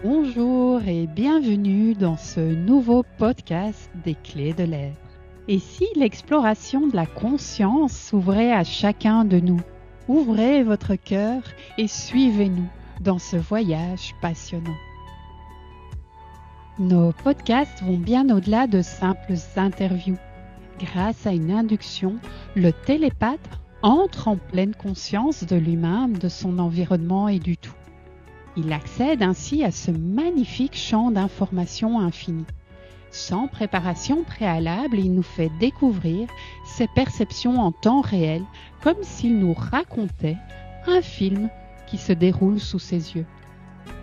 Bonjour et bienvenue dans ce nouveau podcast des clés de l'être. Et si l'exploration de la conscience s'ouvrait à chacun de nous? Ouvrez votre cœur et suivez-nous dans ce voyage passionnant. Nos podcasts vont bien au-delà de simples interviews. Grâce à une induction, le télépathe entre en pleine conscience de lui-même, de son environnement et du tout. Il accède ainsi à ce magnifique champ d'informations infini. Sans préparation préalable, il nous fait découvrir ses perceptions en temps réel, comme s'il nous racontait un film qui se déroule sous ses yeux.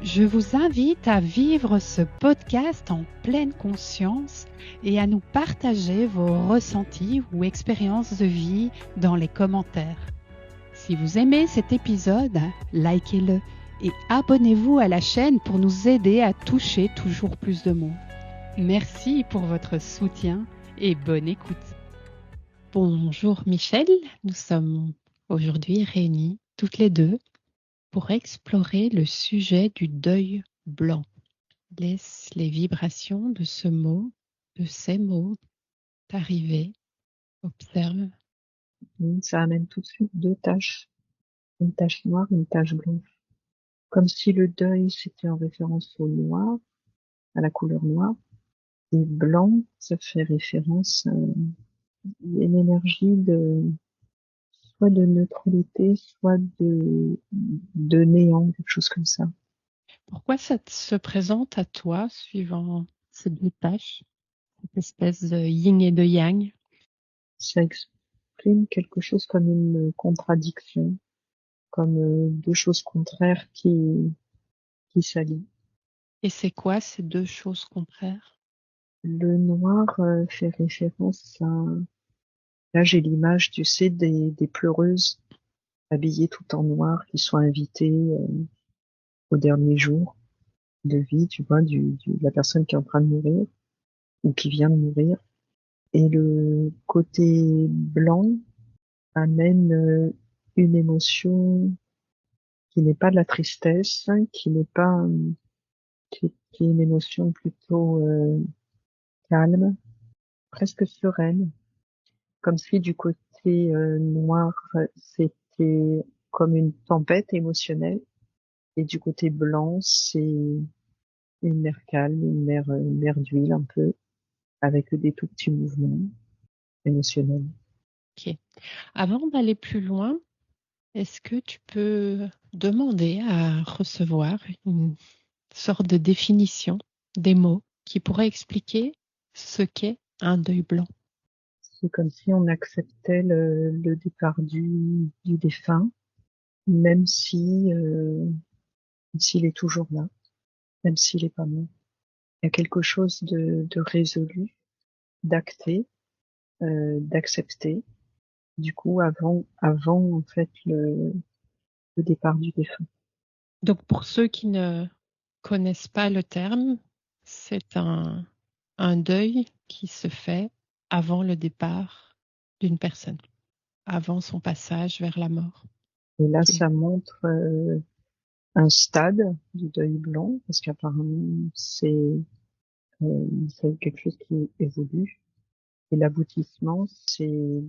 Je vous invite à vivre ce podcast en pleine conscience et à nous partager vos ressentis ou expériences de vie dans les commentaires. Si vous aimez cet épisode, likez-le et abonnez-vous à la chaîne pour nous aider à toucher toujours plus de monde. Merci pour votre soutien et bonne écoute. Bonjour Michel, nous sommes aujourd'hui réunis toutes les deux pour explorer le sujet du deuil blanc. Laisse les vibrations de ce mot, de ces mots, t'arriver, observe. Ça amène tout de suite deux taches, une tache noire, une tache blanche. Comme si le deuil, c'était en référence au noir, à la couleur noire, et blanc, ça fait référence à une énergie soit de neutralité, soit de néant, quelque chose comme ça. Pourquoi ça se présente à toi suivant ces deux tâches, cette espèce de yin et de yang? Ça exprime quelque chose comme une contradiction, comme deux choses contraires qui s'allient. Et c'est quoi ces deux choses contraires? Le noir fait référence à... Là, j'ai l'image, tu sais, des pleureuses habillées tout en noir qui sont invitées au dernier jour de vie, tu vois, de la personne qui est en train de mourir ou qui vient de mourir. Et le côté blanc amène une émotion qui n'est pas de la tristesse, qui n'est pas, qui est une émotion plutôt calme, presque sereine, comme si du côté noir, c'était comme une tempête émotionnelle, et du côté blanc, c'est une mer calme, une mer d'huile un peu, avec des tout petits mouvements émotionnels. Ok. Avant d'aller plus loin, est-ce que tu peux demander à recevoir une sorte de définition des mots qui pourrait expliquer ce qu'est un deuil blanc? C'est comme si on acceptait le départ du défunt, même si s'il est toujours là, même s'il est pas mort. Il y a quelque chose de résolu, d'acté, d'accepter. Du coup, avant en fait le départ du défunt. Donc pour ceux qui ne connaissent pas le terme, c'est un deuil qui se fait avant le départ d'une personne, avant son passage vers la mort. Et là, Ok. ça montre un stade du deuil blanc, parce qu'apparemment c'est quelque chose qui évolue. Et l'aboutissement, c'est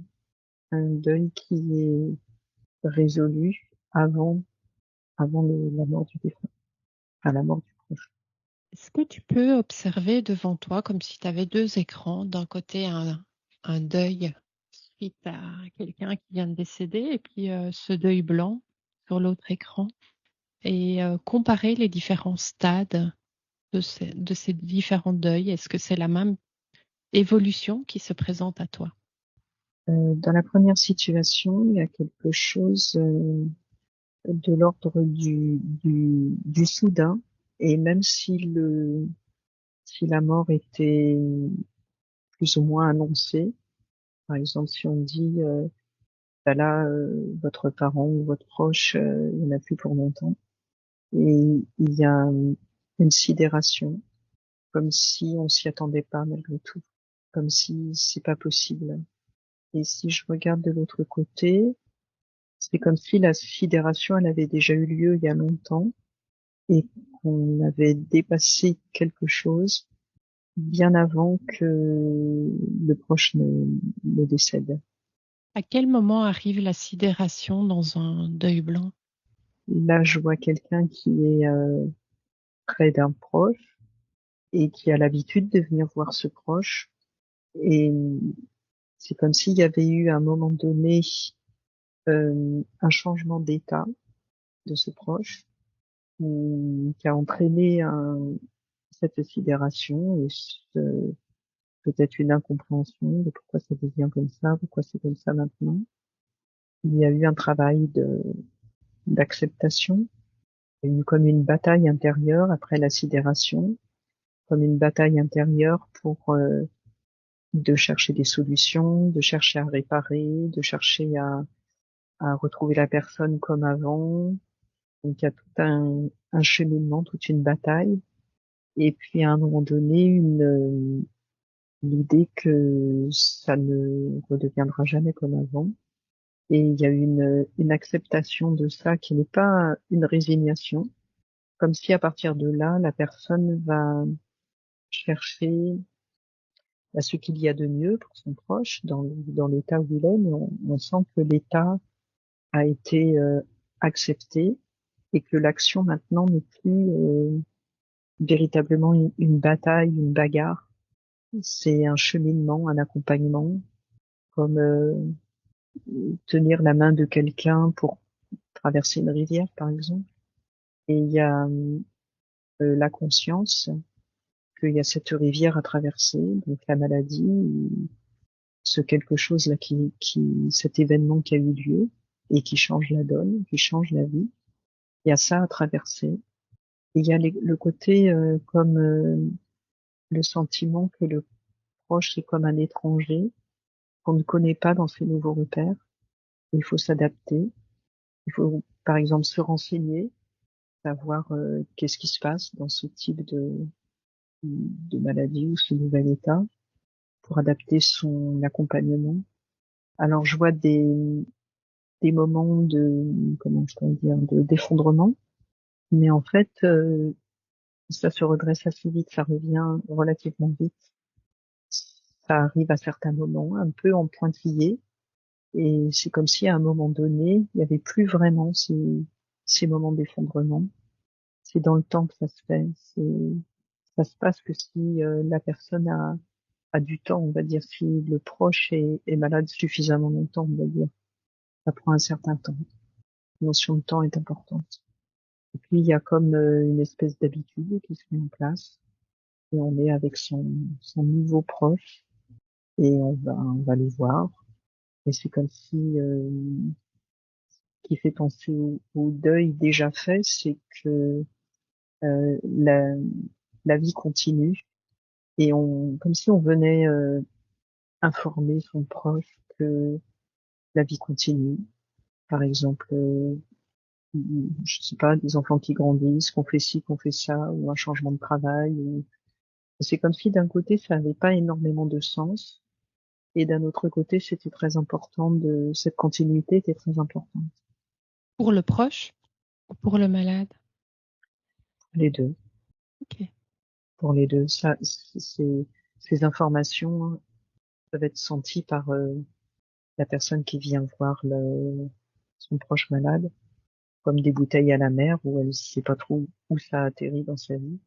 un deuil qui est résolu avant la mort du défunt, à la mort du proche. Est-ce que tu peux observer devant toi comme si tu avais deux écrans, d'un côté un deuil suite à quelqu'un qui vient de décéder et puis ce deuil blanc sur l'autre écran et comparer les différents stades de ces différents deuils. Est-ce que c'est la même évolution qui se présente à toi? Dans la première situation, il y a quelque chose de l'ordre du soudain, et même si la mort était plus ou moins annoncée, par exemple si on dit bah là votre parent ou votre proche il n'y en a plus pour longtemps, et il y a une sidération, comme si on s'y attendait pas malgré tout, comme si c'est pas possible. Et si je regarde de l'autre côté, c'est comme si la sidération elle avait déjà eu lieu il y a longtemps, et qu'on avait dépassé quelque chose bien avant que le proche ne décède. À quel moment arrive la sidération dans un deuil blanc? Là, je vois quelqu'un qui est près d'un proche et qui a l'habitude de venir voir ce proche. Et c'est comme s'il y avait eu à un moment donné un changement d'état de ce proche qui a entraîné cette sidération et peut-être une incompréhension de pourquoi ça devient comme ça, pourquoi c'est comme ça maintenant. Il y a eu un travail d'acceptation. Il y a eu comme une bataille intérieure après la sidération, comme une bataille intérieure pour de chercher des solutions, de chercher à réparer, de chercher à retrouver la personne comme avant. Donc il y a tout un cheminement, toute une bataille. Et puis à un moment donné, l'idée que ça ne redeviendra jamais comme avant. Et il y a une acceptation de ça qui n'est pas une résignation, comme si à partir de là, la personne va chercher ce qu'il y a de mieux pour son proche dans l'état où il est, mais on sent que l'état a été accepté et que l'action maintenant n'est plus véritablement une bataille, une bagarre. C'est un cheminement, un accompagnement, comme tenir la main de quelqu'un pour traverser une rivière, par exemple. Et il y a la conscience qu'il y a cette rivière à traverser, donc la maladie, ce quelque chose là cet événement qui a eu lieu et qui change la donne, qui change la vie. Il y a ça à traverser. Et il y a le côté comme le sentiment que le proche est comme un étranger qu'on ne connaît pas dans ses nouveaux repères. Il faut s'adapter. Il faut, par exemple, se renseigner, savoir qu'est-ce qui se passe dans ce type de maladie ou ce nouvel état pour adapter son accompagnement. Alors, je vois des moments comment je peux dire, d'effondrement, mais en fait, ça se redresse assez vite, ça revient relativement vite. Ça arrive à certains moments, un peu en pointillé, et c'est comme si à un moment donné, il n'y avait plus vraiment ces moments d'effondrement. C'est dans le temps que ça se fait. Ça se passe que si la personne a du temps, on va dire, si le proche est malade suffisamment longtemps, on va dire, ça prend un certain temps. La notion de temps est importante. Et puis il y a comme une espèce d'habitude qui se met en place, et on est avec son nouveau proche, et on va le voir. Et c'est comme si qui fait penser au deuil déjà fait, c'est que euh, la, la vie continue et comme si on venait informer son proche que la vie continue. Par exemple, je sais pas, des enfants qui grandissent, qu'on fait ci, qu'on fait ça, ou un changement de travail. C'est comme si d'un côté ça n'avait pas énormément de sens, et d'un autre côté c'était très important cette continuité était très importante. Pour le proche ou pour le malade? Les deux. Ok. Pour les deux. Ça, ces informations peuvent être senties par la personne qui vient voir son proche malade, comme des bouteilles à la mer où elle ne sait pas trop où ça atterrit dans sa vie.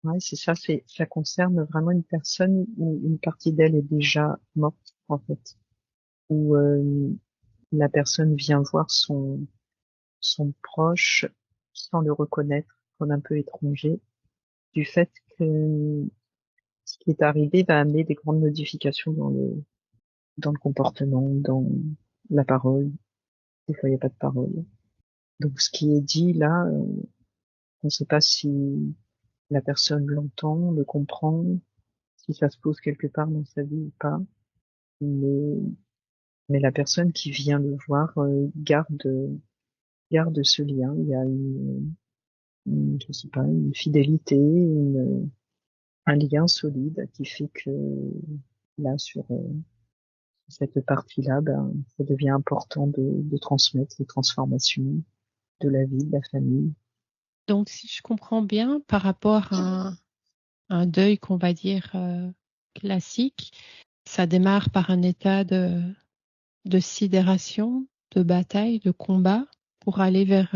Ouais, c'est ça, ça concerne vraiment une personne où une partie d'elle est déjà morte, en fait. Où la personne vient voir son proche sans le reconnaître, comme un peu étranger, du fait que ce qui est arrivé va amener des grandes modifications dans le comportement, dans la parole. Des fois, il n'y a pas de parole. Donc, ce qui est dit là, on ne sait pas si la personne l'entend, le comprend, si ça se pose quelque part dans sa vie ou pas. Mais, mais la personne qui vient le voir garde ce lien. Il y a je sais pas, une fidélité, un lien solide qui fait que là, sur cette partie-là, ben, ça devient important de transmettre les transformations de la vie, de la famille. Donc, si je comprends bien, par rapport à un deuil qu'on va dire classique, ça démarre par un état de sidération, de bataille, de combat, pour aller vers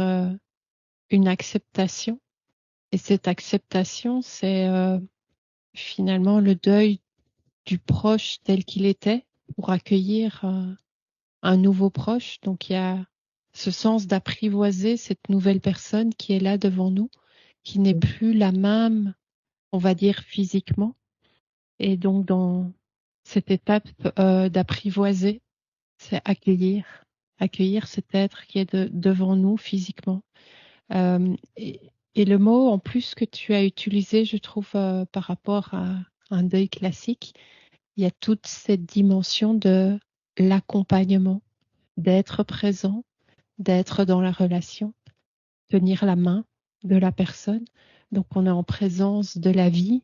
une acceptation. Et cette acceptation, c'est finalement le deuil du proche tel qu'il était, pour accueillir un nouveau proche. Donc il y a ce sens d'apprivoiser cette nouvelle personne qui est là devant nous, qui n'est plus la même, on va dire, physiquement. Et donc dans cette étape d'apprivoiser, c'est accueillir cet être qui est devant nous physiquement. Et le mot en plus que tu as utilisé, je trouve, par rapport à un deuil classique, il y a toute cette dimension de l'accompagnement, d'être présent, d'être dans la relation, tenir la main de la personne. Donc on est en présence de la vie,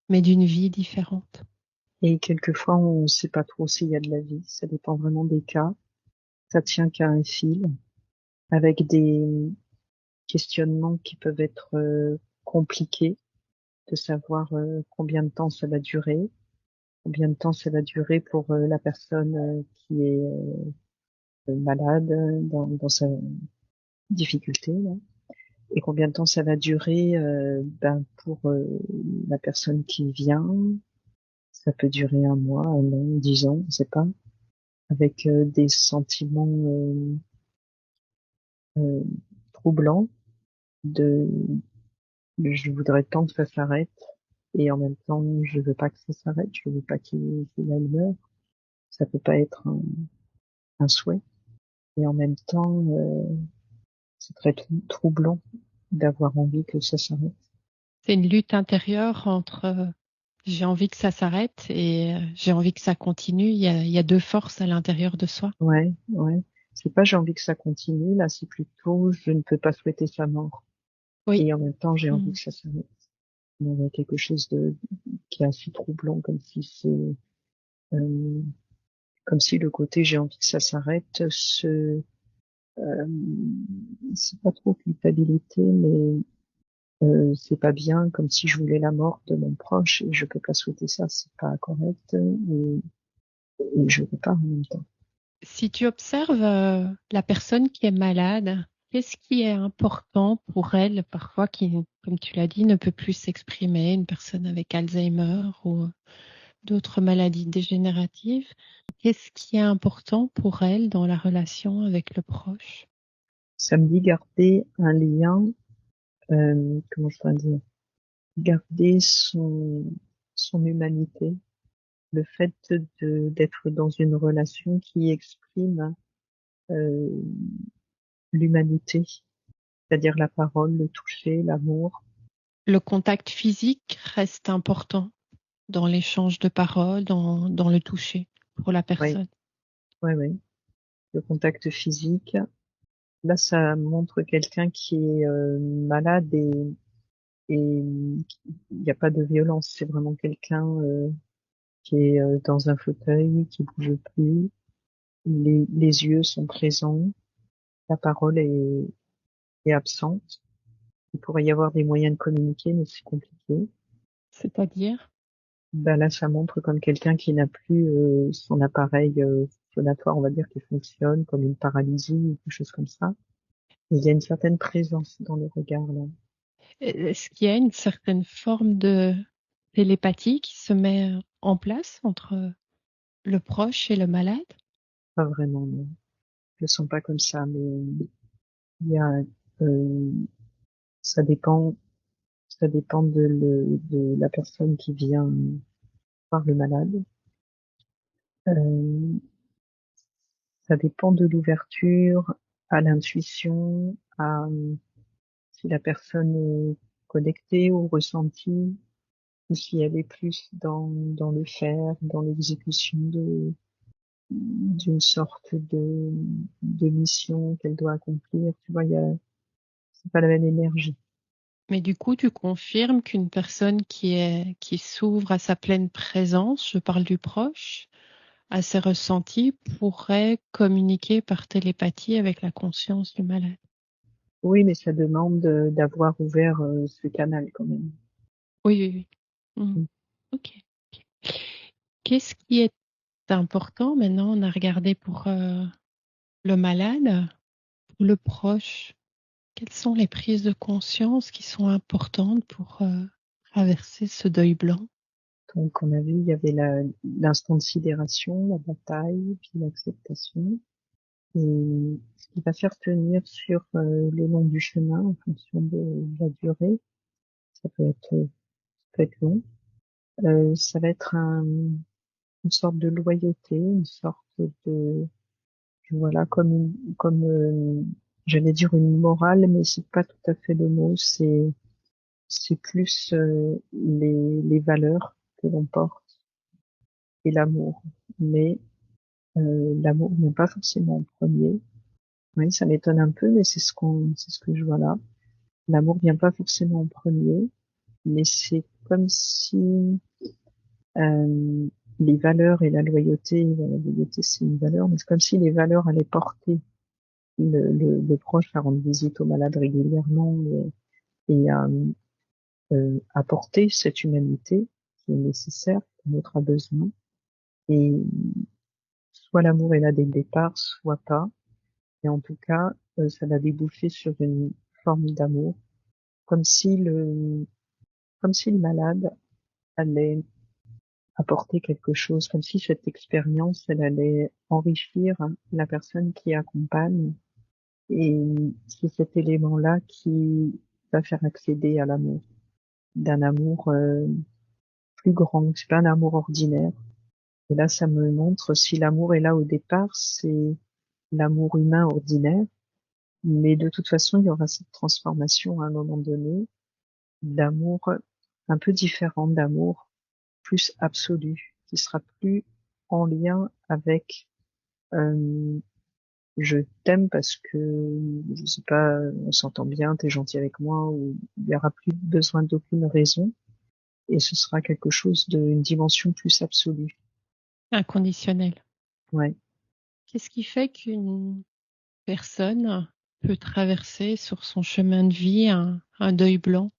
mais d'une vie différente. Et quelquefois, on ne sait pas trop s'il y a de la vie. Ça dépend vraiment des cas. Ça tient qu'à un fil, avec des questionnements qui peuvent être compliqués, de savoir combien de temps ça va durer, combien de temps ça va durer pour la personne qui est malade dans sa difficulté, là, et combien de temps ça va durer pour la personne qui vient. Ça peut durer 1 mois, 1 an, 10 ans, on ne sait pas, avec des sentiments euh, troublants de je voudrais tant que ça s'arrête et en même temps je veux pas que ça s'arrête, je veux pas qu'il aille meure. Ça peut pas être un souhait et en même temps c'est très troublant d'avoir envie que ça s'arrête. C'est une lutte intérieure entre j'ai envie que ça s'arrête et j'ai envie que ça continue. Il y a deux forces à l'intérieur de soi. Ouais, ouais. C'est pas j'ai envie que ça continue, là c'est plutôt je ne peux pas souhaiter sa mort. Oui. Et en même temps j'ai envie Mm. que ça s'arrête. Il y a quelque chose qui est assez troublant, euh, comme si le côté j'ai envie que ça s'arrête euh, c'est pas trop culpabilité, mais c'est pas bien, comme si je voulais la mort de mon proche et je peux pas souhaiter ça, c'est pas correct et je veux pas en même temps. Si tu observes la personne qui est malade, qu'est-ce qui est important pour elle, parfois qui, comme tu l'as dit, ne peut plus s'exprimer, une personne avec Alzheimer ou d'autres maladies dégénératives, qu'est-ce qui est important pour elle dans la relation avec le proche? Ça me dit garder un lien, comment je pourrais dire, garder son humanité, le fait d'être dans une relation qui exprime euh, l'humanité, c'est-à-dire la parole, le toucher, l'amour. Le contact physique reste important dans l'échange de paroles, dans le toucher pour la Oui, personne. oui, oui. Le contact physique. Là, ça montre quelqu'un qui est malade et il n'y a pas de violence. C'est vraiment quelqu'un qui est dans un fauteuil, qui bouge plus. Les yeux sont présents. La parole est absente. Il pourrait y avoir des moyens de communiquer, mais c'est compliqué. C'est-à-dire, Ben là, ça montre comme quelqu'un qui n'a plus son appareil phonatoire, on va dire, qui fonctionne, comme une paralysie ou quelque chose comme ça. Il y a une certaine présence dans le regard là. est-ce qu'il y a une certaine forme de télépathie qui se met en place entre le proche et le malade? Pas vraiment, non. Je le sens pas comme ça, mais il y a, euh, ça dépend, ça dépend de la personne qui vient voir le malade. Euh, Ça dépend de l'ouverture à l'intuition, à si la personne est connectée au ressenti, ou si elle est plus dans le faire, dans l'exécution d'une sorte de mission qu'elle doit accomplir. Tu vois, c'est pas la même énergie. Mais du coup, tu confirmes qu'une personne qui s'ouvre à sa pleine présence, je parle du proche, à ses ressentis, pourrait communiquer par télépathie avec la conscience du malade. Oui, mais ça demande d'avoir ouvert ce canal quand même. Oui, oui, oui. Mm. Ok. Qu'est-ce qui est important maintenant? On a regardé pour le malade, pour le proche. Quelles sont les prises de conscience qui sont importantes pour traverser ce deuil blanc? Donc on a vu, il y avait l'instant de sidération, la bataille, puis l'acceptation. Et ce qui va faire tenir sur le long du chemin en fonction de la durée, ça peut être long. Ça va être une sorte de loyauté, une sorte de, voilà, j'allais dire une morale, mais c'est pas tout à fait le mot. C'est plus les valeurs que l'on porte et l'amour. Mais l'amour n'est pas forcément en premier. Oui, ça m'étonne un peu, mais c'est ce que je vois là. L'amour vient pas forcément en premier, mais c'est comme si euh, les valeurs et la loyauté c'est une valeur, mais c'est comme si les valeurs allaient porter le proche à rendre visite aux malades régulièrement et apporter cette humanité qui est nécessaire, que l'autre a besoin. Et soit l'amour est là dès le départ, soit pas. Et en tout cas, ça va déboucher sur une forme d'amour, comme si comme si le malade allait apporter quelque chose, comme si cette expérience, elle allait enrichir la personne qui accompagne. Et c'est cet élément-là qui va faire accéder à l'amour, d'un amour plus grand. C'est pas un amour ordinaire. Et là, ça me montre si l'amour est là au départ, c'est l'amour humain ordinaire. Mais de toute façon, il y aura cette transformation à un moment donné d'amour un peu différent, d'amour plus absolu, qui sera plus en lien avec euh, je t'aime parce que je sais pas, on s'entend bien, t'es gentil avec moi, ou il y aura plus besoin d'aucune raison, et ce sera quelque chose d'une dimension plus absolue. Inconditionnel. Ouais. Qu'est-ce qui fait qu'une personne peut traverser sur son chemin de vie un deuil blanc?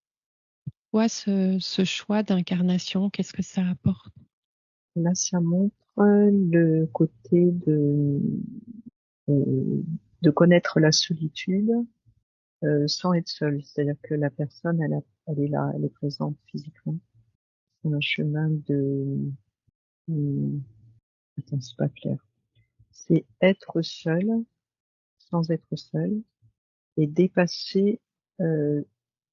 Pourquoi ce choix d'incarnation? Qu'est-ce que ça apporte? Là, ça montre le côté euh, de connaître la solitude sans être seule. C'est-à-dire que la personne, elle est là, elle est présente physiquement. C'est un chemin hum, attends, c'est pas clair. C'est être seul sans être seul et dépasser euh,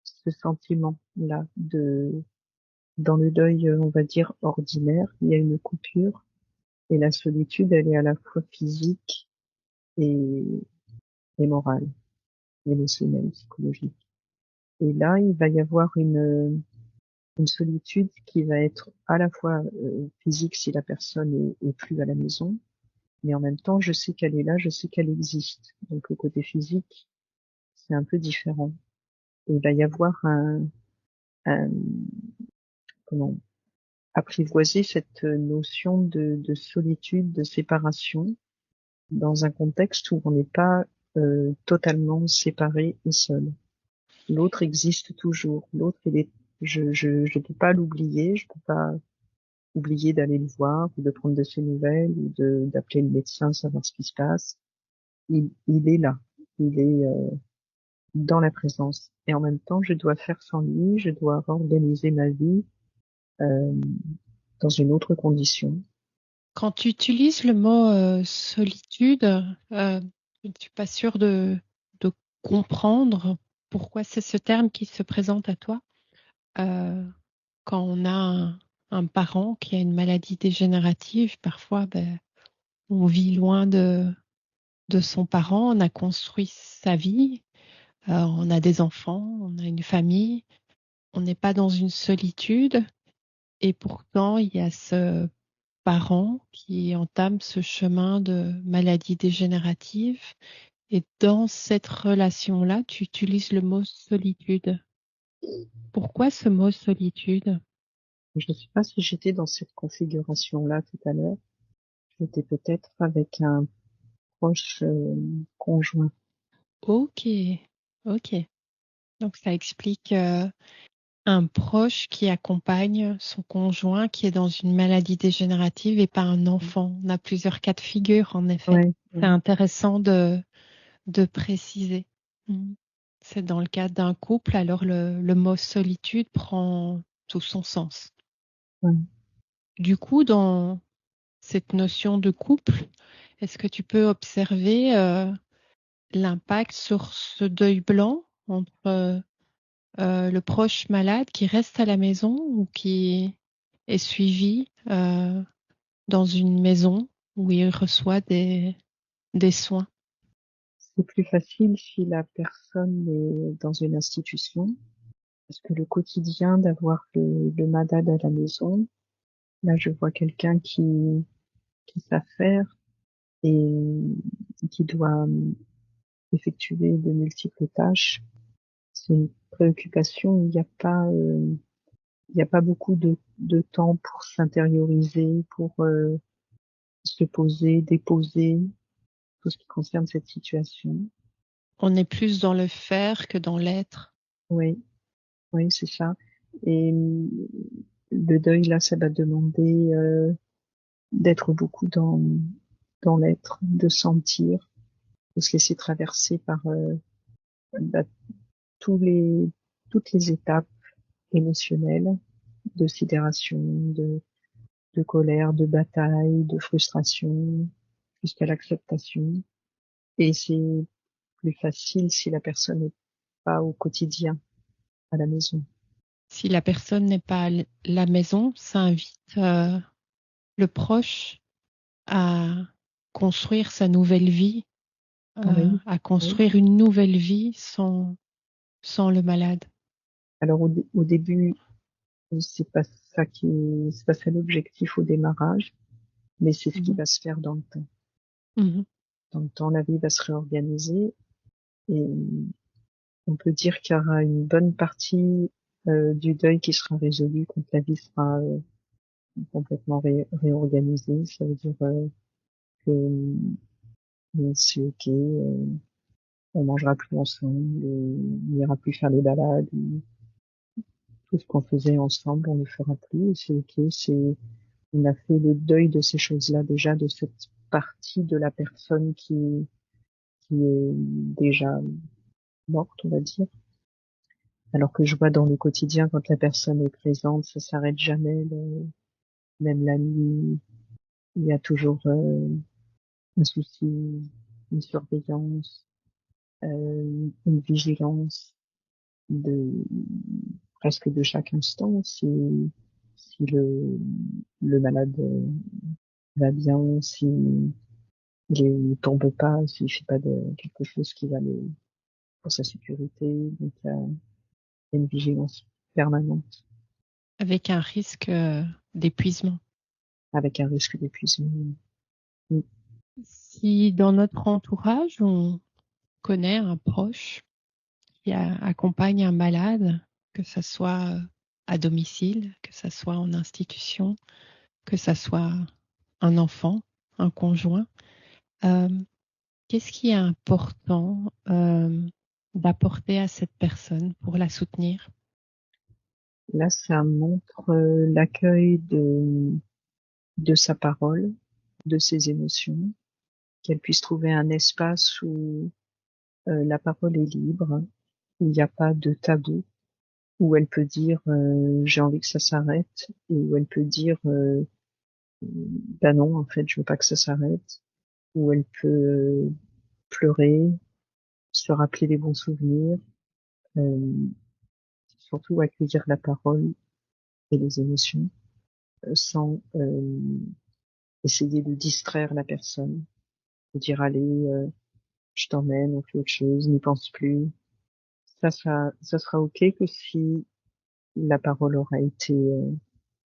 ce sentiment-là dans le deuil, on va dire ordinaire, il y a une coupure et la solitude, elle est à la fois physique et, et morale, émotionnelle, psychologique. Et là, il va y avoir une solitude qui va être à la fois physique si la personne est plus à la maison, mais en même temps, je sais qu'elle est là, je sais qu'elle existe. Donc le côté physique, c'est un peu différent. Et il va y avoir un comment apprivoiser cette notion de solitude, de séparation, dans un contexte où on n'est pas totalement séparé et seul. L'autre existe toujours. L'autre, je peux pas l'oublier, je peux pas oublier d'aller le voir ou de prendre de ses nouvelles ou d'appeler le médecin, savoir ce qui se passe. Il est là. Il est dans la présence. Et en même temps, je dois faire sans lui, je dois organiser ma vie euh, dans une autre condition. Quand tu utilises le mot solitude, je ne suis pas sûre de comprendre pourquoi c'est ce terme qui se présente à toi. Euh, Quand on a un parent qui a une maladie dégénérative, parfois on vit loin de son parent, on a construit sa vie, on a des enfants, on a une famille, on n'est pas dans une solitude et pourtant il y a ce parent qui entame ce chemin de maladie dégénérative et dans cette relation-là, tu utilises le mot solitude. Pourquoi ce mot solitude? Je ne sais pas si j'étais dans cette configuration-là tout à l'heure. J'étais peut-être avec un proche conjoint. Ok, Ok. Donc ça explique un proche qui accompagne son conjoint qui est dans une maladie dégénérative et pas un enfant. On a plusieurs cas de figure, en effet. Ouais, C'est ouais, intéressant de préciser. Mhm. C'est dans le cadre d'un couple, alors le mot solitude prend tout son sens. ouais. Du coup, dans cette notion de couple, est-ce que tu peux observer l'impact sur ce deuil blanc entre le proche malade qui reste à la maison ou qui est suivi dans une maison où il reçoit des soins? C'est plus facile si la personne est dans une institution, parce que le quotidien d'avoir le malade à la maison, là je vois quelqu'un qui s'affaire et qui doit effectuer de multiples tâches. C'est une préoccupation où il n'y a pas beaucoup de temps pour s'intérioriser, pour se poser, déposer, tout ce qui concerne cette situation. On est plus dans le faire que dans l'être. Oui, oui, c'est ça. Et le deuil, là, ça va demander d'être beaucoup dans l'être, de sentir, de se laisser traverser par bah, tous les toutes les étapes émotionnelles de sidération, de colère, de bataille, de frustration, jusqu'à l'acceptation. Et c'est plus facile si la personne n'est pas au quotidien à la maison. Si la personne n'est pas à la maison, ça invite le proche à construire sa nouvelle vie, Oui, à oui. construire une nouvelle vie sans le malade. Alors au début, c'est pas ça l'objectif au démarrage, mais c'est ce qui Mhm. va se faire dans le temps. Mhm. Dans le temps, la vie va se réorganiser et on peut dire qu'il y aura une bonne partie du deuil qui sera résolu quand la vie sera complètement réorganisée. Ça veut dire que c'est ok, on mangera plus ensemble, on n'ira plus faire les balades, tout ce qu'on faisait ensemble, on ne le fera plus. Et c'est ok, on a fait le deuil de ces choses-là déjà, de cette partie de la personne qui est déjà morte, on va dire. Alors que je vois dans le quotidien, quand la personne est présente, ça s'arrête jamais. Même la nuit, il y a toujours un souci, une surveillance, une vigilance de presque de chaque instant. Si le malade va bien, si il ne tombe pas, s'il fait pas de quelque chose qui va le pour sa sécurité. Donc il y a une vigilance permanente Avec un risque d'épuisement. avec un risque d'épuisement. Mm. Si dans notre entourage, on connaît un proche qui accompagne un malade, que ce soit à domicile, que ce soit en institution, que ce soit un enfant, un conjoint, euh, qu'est-ce qui est important d'apporter à cette personne pour la soutenir? Là, ça montre l'accueil de sa parole, de ses émotions, qu'elle puisse trouver un espace où la parole est libre, où il n'y a pas de tabou, où elle peut dire j'ai envie que ça s'arrête, et où elle peut dire bah non, en fait, je veux pas que ça s'arrête, où elle peut pleurer, se rappeler des bons souvenirs, euh, surtout accueillir la parole et les émotions sans essayer de distraire la personne, de dire allez, je t'emmène, on fait autre chose, n'y pense plus. Ça sera ok que si la parole aura été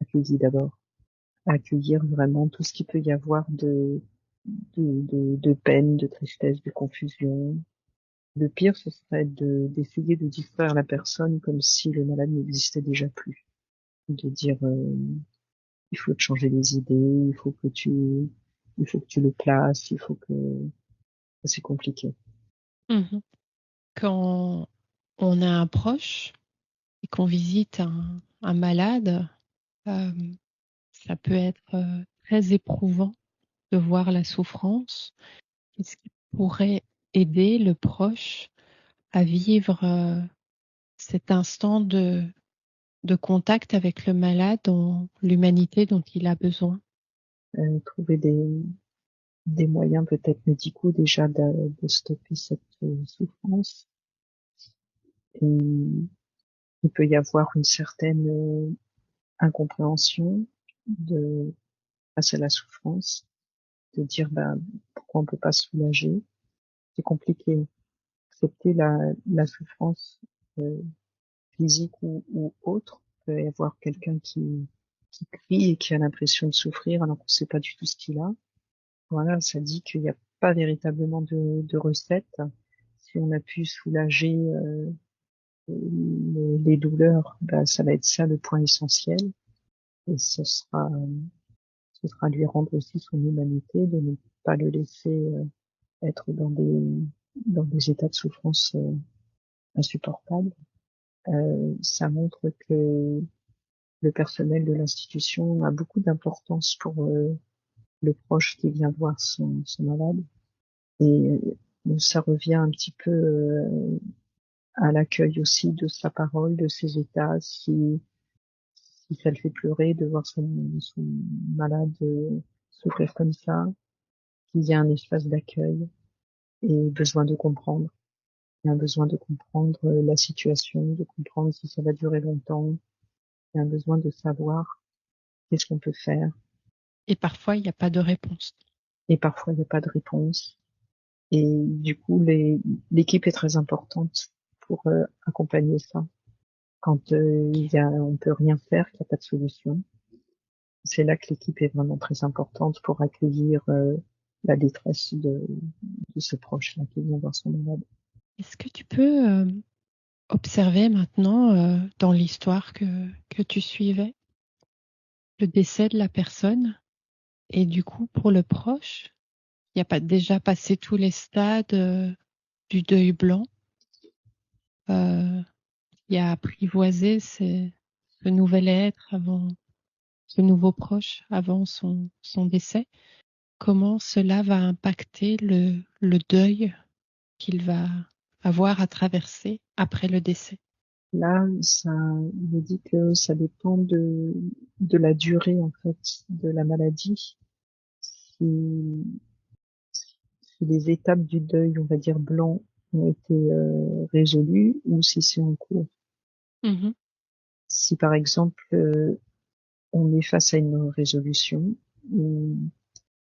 accueillie d'abord, accueillir vraiment tout ce qu'il peut y avoir de peine, de tristesse, de confusion. Le pire, ce serait d'essayer de distraire la personne comme si le malade n'existait déjà plus. De dire il faut te changer les idées, il faut que tu le places, il faut que c'est compliqué. Mhm. quand on a un proche et qu'on visite un malade, euh, ça peut être très éprouvant de voir la souffrance. Qu'est-ce qui pourrait aider le proche à vivre cet instant de contact avec le malade, l'humanité dont il a besoin? Trouver des moyens peut-être médicaux déjà de stopper cette souffrance. Et il peut y avoir une certaine incompréhension de face à la souffrance, de dire pourquoi on peut pas se soulager. C'est compliqué. Accepter la souffrance euh, physique ou autre. Il peut y avoir quelqu'un qui crie et qui a l'impression de souffrir alors qu'on ne sait pas du tout ce qu'il a. Voilà, ça dit qu'il n'y a pas véritablement de recette. Si on a pu soulager les douleurs, ça va être ça le point essentiel. Et ce sera lui rendre aussi son humanité, de ne pas le laisser être dans des états de souffrance insupportables. Ça montre que le personnel de l'institution a beaucoup d'importance pour le proche qui vient voir son malade. Et ça revient un petit peu à l'accueil aussi de sa parole, de ses états, si ça le fait pleurer de voir son malade souffrir comme ça, qu'il y a un espace d'accueil et besoin de comprendre. Il y a un besoin de comprendre la situation, de comprendre si ça va durer longtemps. Il y a un besoin de savoir qu'est-ce qu'on peut faire. Et parfois, il n'y a pas de réponse. Et parfois, il n'y a pas de réponse. Et du coup, l'équipe est très importante pour accompagner ça. Quand on peut rien faire, qu'il n'y a pas de solution, c'est là que l'équipe est vraiment très importante pour accueillir la détresse de ce proche-là qui vient voir son malade. Est-ce que tu peux observer maintenant dans l'histoire que tu suivais le décès de la personne et du coup pour le proche, il n'y a pas déjà passé tous les stades du deuil blanc, il a apprivoisé ce nouvel être avant, ce nouveau proche avant son décès. Comment cela va impacter le deuil qu'il va avoir à traverser après le décès? Là, ça, il me dit que ça dépend de la durée, en fait, de la maladie. Si, si les étapes du deuil, on va dire blanc, ont été résolues ou si c'est en cours. Mhm. Si par exemple on est face à une résolution où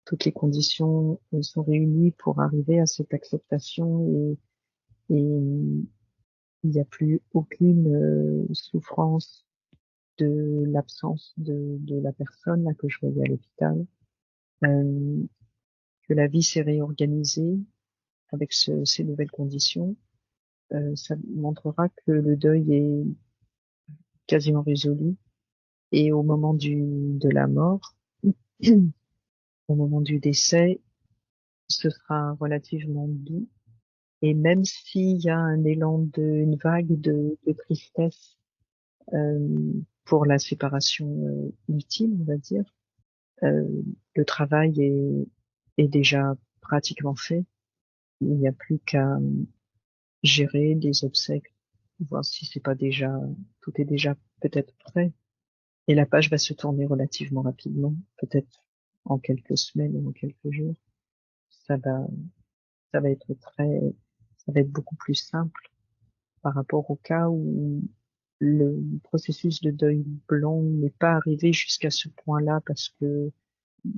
toutes les conditions sont réunies pour arriver à cette acceptation et il n'y a plus aucune souffrance de l'absence de la personne là que je voyais à l'hôpital, euh, que la vie s'est réorganisée avec ces nouvelles conditions, ça montrera que le deuil est quasiment résolu et au moment de la mort, au moment du décès, ce sera relativement doux. Et même s'il y a un élan une vague de tristesse pour la séparation ultime, on va dire, euh, le travail est déjà pratiquement fait. Il n'y a plus qu'à gérer les obsèques, voir si c'est pas déjà, tout est déjà peut-être prêt. Et la page va se tourner relativement rapidement, peut-être en quelques semaines ou en quelques jours. Ça va, ça va être ça va être beaucoup plus simple par rapport au cas où le processus de deuil blanc n'est pas arrivé jusqu'à ce point-là parce que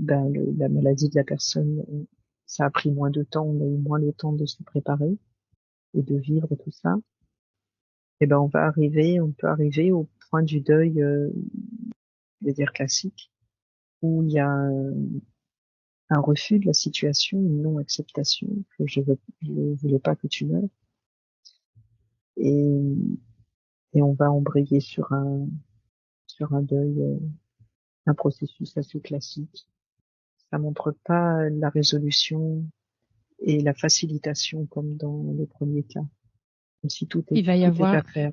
la maladie de la personne, ça a pris moins de temps, on a eu moins le temps de se préparer et de vivre tout ça. Et on peut arriver au point du deuil, je vais dire classique, où il y a un refus de la situation, une non-acceptation, que je voulais pas que tu meurs, et, et on va embrayer sur un deuil, un processus assez classique. Ça montre pas la résolution et la facilitation comme dans le premier cas. comme si tout Il va y est à avoir, faire.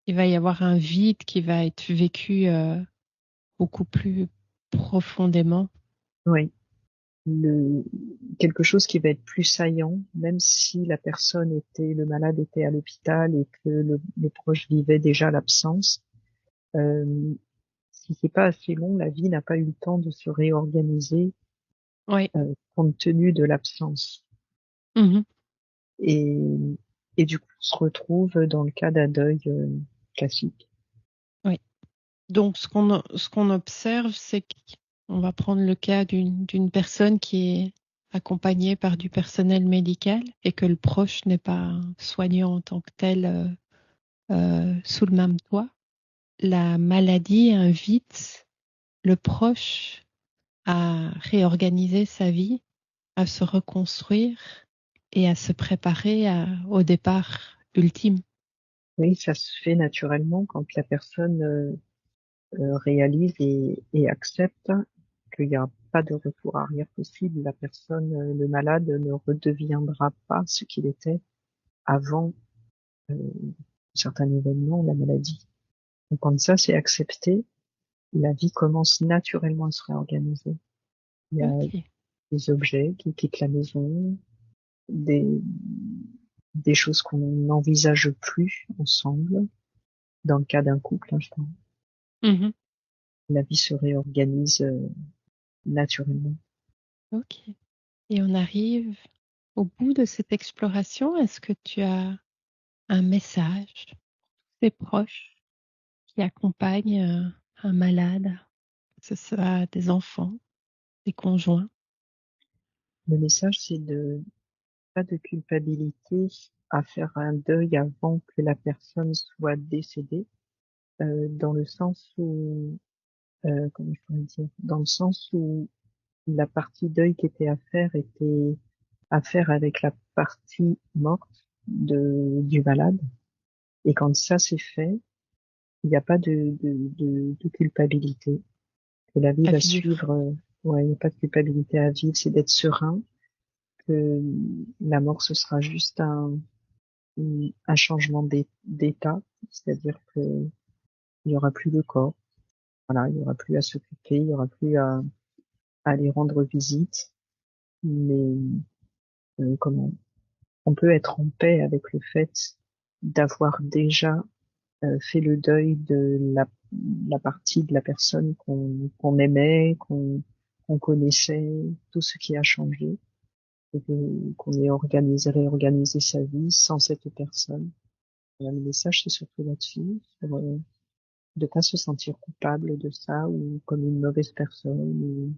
il va y avoir un vide qui va être vécu beaucoup plus profondément. Oui. Quelque chose qui va être plus saillant, même si le malade était à l'hôpital et que le proche vivait déjà l'absence. Euh, Si c'est pas assez long, la vie n'a pas eu le temps de se réorganiser Oui. compte tenu de l'absence. Mhm. Et, et du coup, on se retrouve dans le cas d'un deuil classique. Oui. Donc, ce qu'on observe, c'est qu'on va prendre le cas d'une personne qui est accompagnée par du personnel médical et que le proche n'est pas soignant en tant que tel sous le même toit. La maladie invite le proche à réorganiser sa vie, à se reconstruire et à se préparer au départ ultime. Oui, ça se fait naturellement quand la personne réalise et accepte qu'il n'y a pas de retour arrière possible. La personne, le malade ne redeviendra pas ce qu'il était avant un certain événement, la maladie. Donc quand ça c'est accepté, la vie commence naturellement à se réorganiser. Il y a Ok. des objets qui quittent la maison, des, des choses qu'on n'envisage plus ensemble. Dans le cas d'un couple, hein, je pense, Mhm. la vie se réorganise naturellement. Ok. Et on arrive au bout de cette exploration. Est-ce que tu as un message pour tes proches qui accompagnent un malade, que ce soit des enfants, des conjoints? Le message, c'est de pas de culpabilité à faire un deuil avant que la personne soit décédée, dans le sens où, comment je pourrais dire, dans le sens où la partie deuil qui était était à faire avec la partie morte du malade. Et quand ça c'est fait, il n'y a pas de culpabilité, que la vie À va vivre. suivre. Ouais, il n'y a pas de culpabilité à vivre, c'est d'être serein, que la mort ce sera juste un changement d'état, c'est-à-dire que il y aura plus de corps, voilà, il y aura plus à s'occuper, il y aura plus à aller rendre visite, mais comment on peut être en paix avec le fait d'avoir déjà fait le deuil de la partie de la personne qu'on aimait, qu'on connaissait, tout ce qui a changé, et qu'on ait réorganisé sa vie sans cette personne. Voilà, le message, c'est surtout là-dessus, sur, de pas se sentir coupable de ça ou comme une mauvaise personne, ou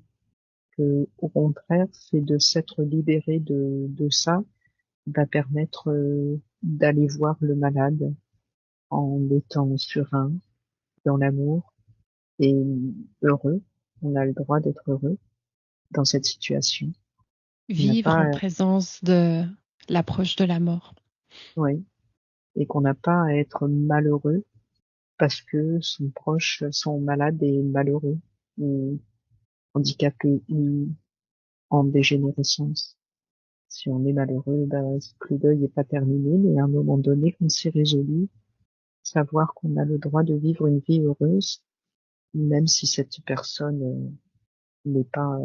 que, au contraire, c'est de s'être libéré de ça va permettre d'aller voir le malade en étant serein, dans l'amour et heureux. On a le droit d'être heureux dans cette situation. On n'a Vivre en pas, présence de l'approche de la mort. ouais, et qu'on n'a pas à être malheureux parce que son proche, son malade est malheureux ou handicapé ou en dégénérescence. Si on est malheureux, ben, le deuil n'est pas terminé, mais à un moment donné, quand c'est résolu, savoir qu'on a le droit de vivre une vie heureuse, même si cette personne n'est pas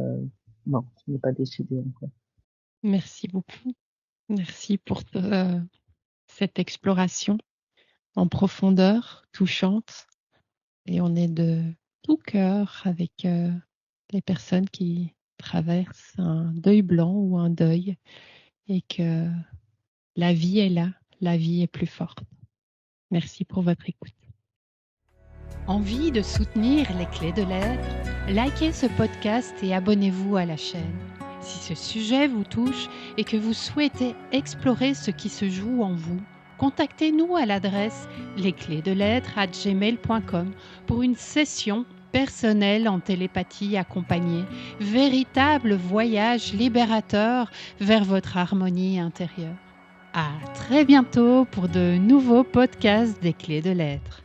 morte, n'est pas décédée encore. Merci beaucoup. Merci pour cette exploration en profondeur, touchante. Et on est de tout cœur avec les personnes qui traversent un deuil blanc ou un deuil et que la vie est là, la vie est plus forte. Merci pour votre écoute. Envie de soutenir les clés de l'être? Likez ce podcast et abonnez-vous à la chaîne. Si ce sujet vous touche et que vous souhaitez explorer ce qui se joue en vous, contactez-nous à l'adresse lesclésdelettre@gmail.com pour une session personnelle en télépathie accompagnée, véritable voyage libérateur vers votre harmonie intérieure. À très bientôt pour de nouveaux podcasts des clés de l'être.